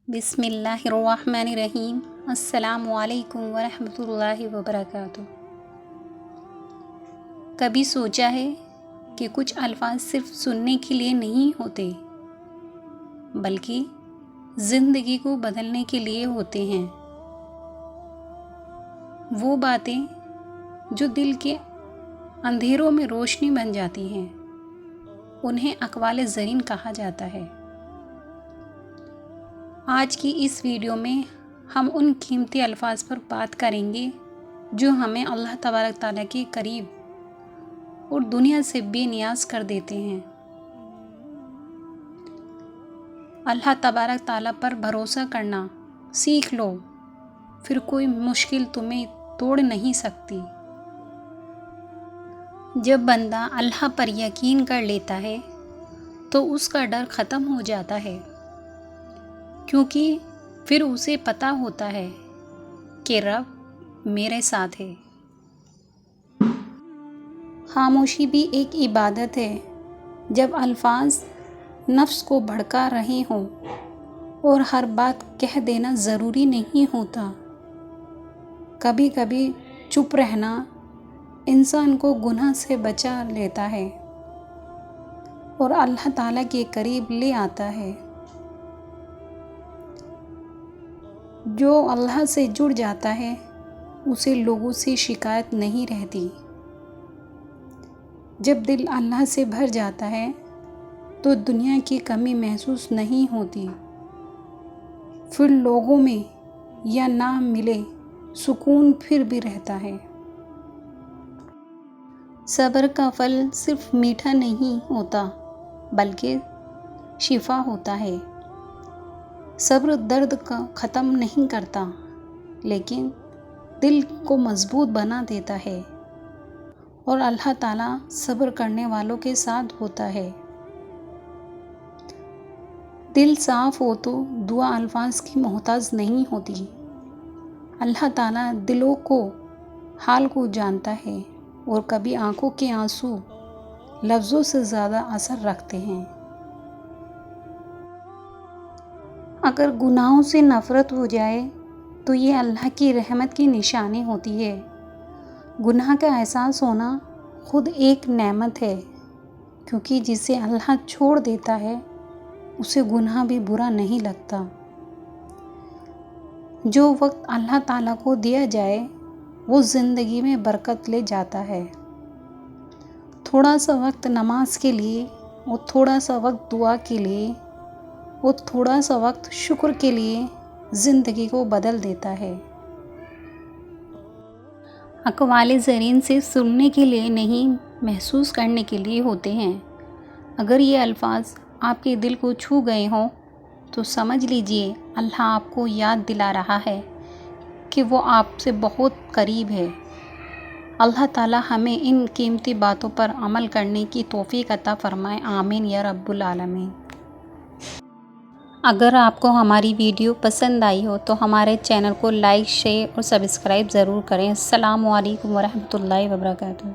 बिस्मिल्लाहिर्रहमानिर्रहीम। अस्सलामु अलैकुम वरहमतुल्लाहि वबरकातुह। कभी सोचा है कि कुछ अल्फाज सिर्फ सुनने के लिए नहीं होते बल्कि ज़िंदगी को बदलने के लिए होते हैं। वो बातें जो दिल के अंधेरों में रोशनी बन जाती हैं, उन्हें अक़वाल ज़रीन कहा जाता है। आज की इस वीडियो में हम उन कीमती अल्फाज पर बात करेंगे जो हमें अल्लाह तबारक ताला के करीब और दुनिया से बेनियाज कर देते हैं। अल्लाह तबारक ताला पर भरोसा करना सीख लो, फिर कोई मुश्किल तुम्हें तोड़ नहीं सकती। जब बंदा अल्लाह पर यकीन कर लेता है तो उसका डर ख़त्म हो जाता है, क्योंकि फिर उसे पता होता है कि रब मेरे साथ है। खामोशी भी एक इबादत है। जब अल्फाज नफ्स को भड़का रहे हों और हर बात कह देना ज़रूरी नहीं होता, कभी कभी चुप रहना इंसान को गुनाह से बचा लेता है और अल्लाह ताला के करीब ले आता है। जो अल्लाह से जुड़ जाता है उसे लोगों से शिकायत नहीं रहती। जब दिल अल्लाह से भर जाता है तो दुनिया की कमी महसूस नहीं होती। फिर लोगों में या ना मिले सुकून फिर भी रहता है। सब्र का फल सिर्फ मीठा नहीं होता बल्कि शिफा होता है। सब्र दर्द का ख़त्म नहीं करता, लेकिन दिल को मजबूत बना देता है और अल्लाह ताला सब्र करने वालों के साथ होता है। दिल साफ़ हो तो दुआ अल्फाज की मोहताज नहीं होती। अल्लाह ताला दिलों को हाल को जानता है और कभी आंखों के आंसू लफ्ज़ों से ज़्यादा असर रखते हैं। अगर गुनाहों से नफ़रत हो जाए तो ये अल्लाह की रहमत की निशानी होती है। गुनाह का एहसास होना खुद एक नेमत है, क्योंकि जिसे अल्लाह छोड़ देता है उसे गुनाह भी बुरा नहीं लगता। जो वक्त अल्लाह ताला को दिया जाए वो ज़िंदगी में बरकत ले जाता है। थोड़ा सा वक्त नमाज के लिए और थोड़ा सा वक्त दुआ के लिए और थोड़ा सा वक्त शुक्र के लिए ज़िंदगी को बदल देता है। अक़वाल ज़रीन से सुनने के लिए नहीं, महसूस करने के लिए होते हैं। अगर ये अल्फाज आपके दिल को छू गए हों तो समझ लीजिए अल्लाह आपको याद दिला रहा है कि वो आपसे बहुत करीब है। अल्लाह ताला हमें इन कीमती बातों पर अमल करने की तौफ़ीक़ अता फ़रमाए। आमीन या रब्बुल आलमीन। अगर आपको हमारी वीडियो पसंद आई हो तो हमारे चैनल को लाइक, शेयर और सब्सक्राइब ज़रूर करें। अस्सलामु अलैकुम वरहमतुल्लाहि वबरकातुहू।